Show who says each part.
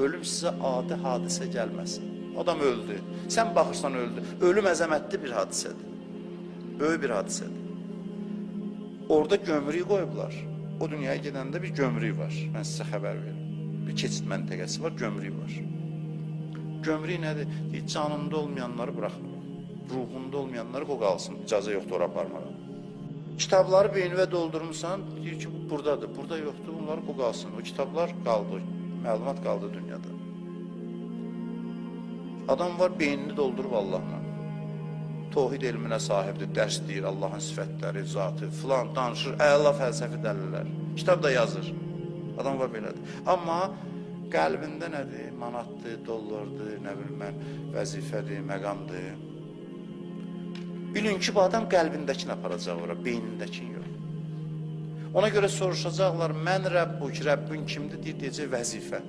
Speaker 1: ölüm sizə adi hadisə gəlməsin. Adam öldü, sən baxırsan öldü. Ölüm əzəmətli bir hadisədir, böyük bir hadisədir. Orada gömrük qoyublar. O dünyaya gedəndə bir gömrük var, mən sizə xəbər verim. Bir keçid məntəqəsi var, gömrük var. Gömrük nədir? Deyir, canında olmayanları buraxmır. Ruhunda olmayanları o qalsın, icazə yoxdur ora aparmağa. Kitabları beynivə doldurmuşsan, deyir ki, buradadır, burada yoxdur, bunları o qalsın. O kitablar qaldı, məlumat qaldı dünyada. Adam var, beynini doldurub Allahla. Tohid elminə sahibdir, dərs deyir, Allahın sifətləri, zatı, filan, danışır, əla fəlsəfi dəlillər. Kitab da yazır. Adam var belədir. Amma qəlbində nədir? Manatdır, dollardır, nə bilim mən, vəzifədir, məqamdır. Bilin ki, bu adam qəlbindəkini aparacaq ora, beynindəkini yox. Ona görə soruşacaqlar, mən Rəbbuk, Rəbbin kimdir? Deyəcək, vəzifə.